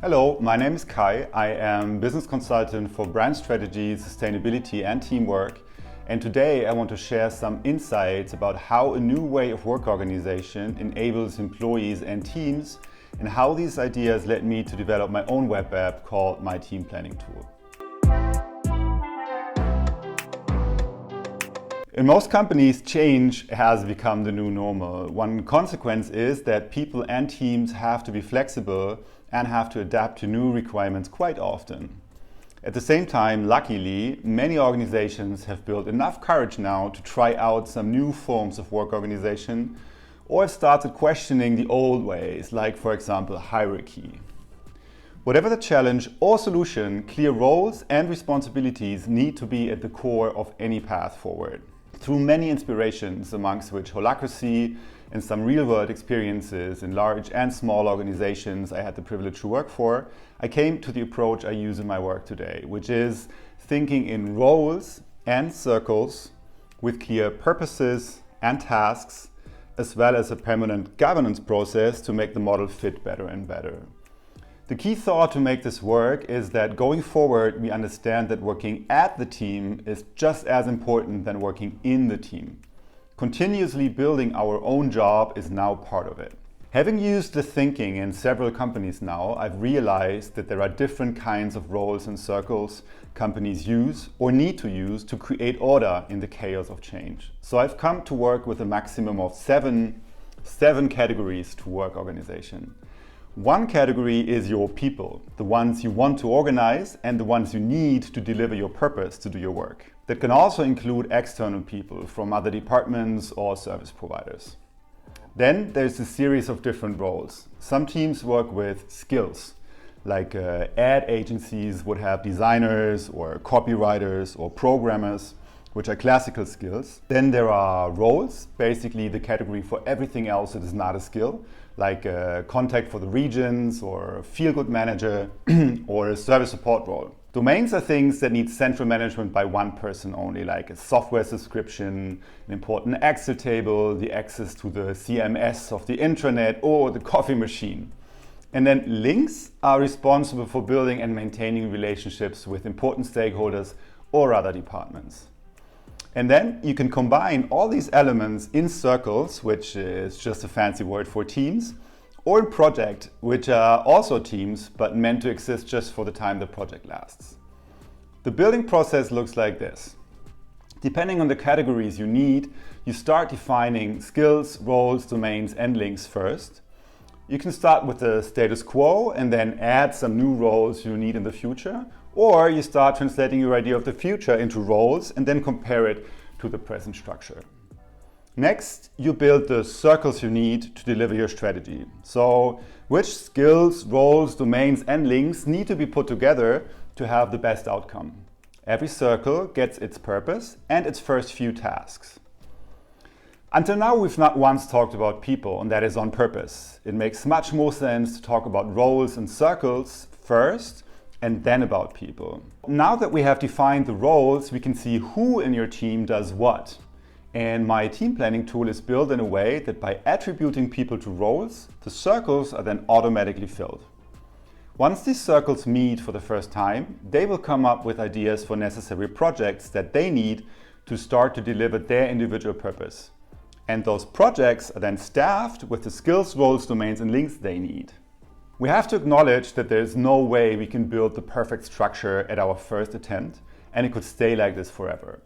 Hello, my name is Kai. I am business consultant for brand strategy, sustainability and teamwork. And today I want to share some insights about how a new way of work organization enables employees and teams, and how these ideas led me to develop my own web app called MyTeamPlanningTool. In most companies, change has become the new normal. One consequence is that people and teams have to be flexible and have to adapt to new requirements quite often. At the same time, luckily, many organizations have built enough courage now to try out some new forms of work organization, or have started questioning the old ways, like for example, hierarchy. Whatever the challenge or solution, clear roles and responsibilities need to be at the core of any path forward. Through many inspirations, amongst which holacracy and some real-world experiences in large and small organizations I had the privilege to work for, I came to the approach I use in my work today, which is thinking in roles and circles with clear purposes and tasks, as well as a permanent governance process to make the model fit better and better. The key thought to make this work is that going forward, we understand that working at the team is just as important than working in the team. Continuously building our own job is now part of it. Having used the thinking in several companies now, I've realized that there are different kinds of roles and circles companies use or need to use to create order in the chaos of change. So I've come to work with a maximum of seven categories to work organization. One category is your people, the ones you want to organize and the ones you need to deliver your purpose to do your work. That can also include external people from other departments or service providers. Then there's a series of different roles. Some teams work with skills, like ad agencies would have designers or copywriters or programmers, which are classical skills. Then there are roles, basically the category for everything else that is not a skill, like a contact for the regions or a feel-good manager or a service support role. Domains are things that need central management by one person only, like a software subscription, an important Excel table, the access to the CMS of the intranet or the coffee machine. And then links are responsible for building and maintaining relationships with important stakeholders or other departments. And then you can combine all these elements in circles, which is just a fancy word for teams, or in project, which are also teams, but meant to exist just for the time the project lasts. The building process looks like this. Depending on the categories you need, you start defining skills, roles, domains, and links first. You can start with the status quo and then add some new roles you need in the future, or you start translating your idea of the future into roles and then compare it to the present structure. Next, you build the circles you need to deliver your strategy. So, which skills, roles, domains, and links need to be put together to have the best outcome? Every circle gets its purpose and its first few tasks. Until now, we've not once talked about people, and that is on purpose. It makes much more sense to talk about roles and circles first, and then about people. Now that we have defined the roles, we can see who in your team does what. And my team planning tool is built in a way that by attributing people to roles, the circles are then automatically filled. Once these circles meet for the first time, they will come up with ideas for necessary projects that they need to start to deliver their individual purpose. And those projects are then staffed with the skills, roles, domains, and links they need. We have to acknowledge that there is no way we can build the perfect structure at our first attempt, and it could stay like this forever.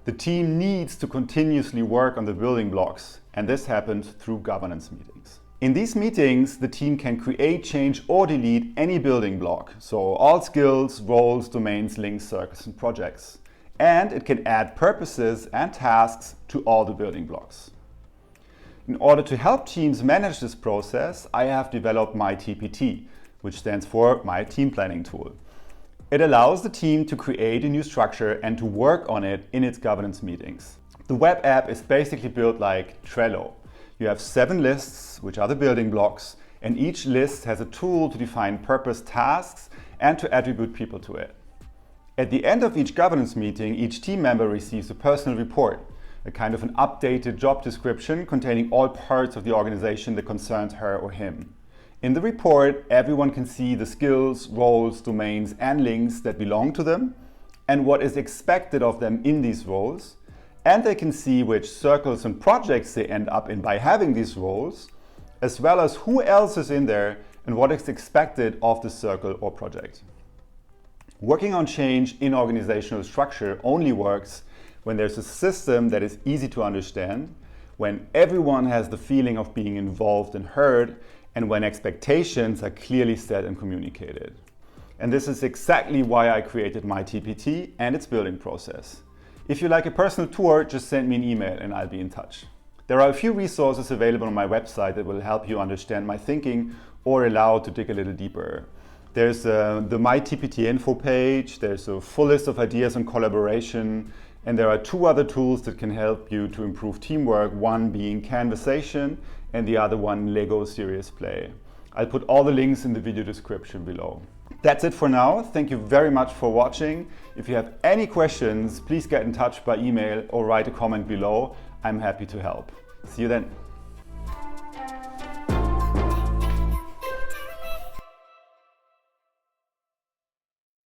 The team needs to continuously work on the building blocks, and this happens through governance meetings. In these meetings, the team can create, change, or delete any building block, so all skills, roles, domains, links, circles, and projects. And it can add purposes and tasks to all the building blocks. In order to help teams manage this process, I have developed myTPT, which stands for My Team Planning Tool. It allows the team to create a new structure and to work on it in its governance meetings. The web app is basically built like Trello. You have 7 lists, which are the building blocks, and each list has a tool to define purpose, tasks, and to attribute people to it. At the end of each governance meeting, each team member receives a personal report, a kind of an updated job description containing all parts of the organization that concerns her or him. In the report, everyone can see the skills, roles, domains, and links that belong to them, and what is expected of them in these roles. And they can see which circles and projects they end up in by having these roles, as well as who else is in there and what is expected of the circle or project. Working on change in organizational structure only works when there's a system that is easy to understand, when everyone has the feeling of being involved and heard, and when expectations are clearly set and communicated. And this is exactly why I created MyTPT and its building process. If you like a personal tour, just send me an email and I'll be in touch. There are a few resources available on my website that will help you understand my thinking or allow to dig a little deeper. There's the MyTPT info page, there's a full list of ideas on collaboration, and there are 2 other tools that can help you to improve teamwork, one being canvasation and the other one Lego Serious Play. I'll put all the links in the video description below. That's it for now. Thank you very much for watching. If you have any questions, please get in touch by email or write a comment below. I'm happy to help. See you then.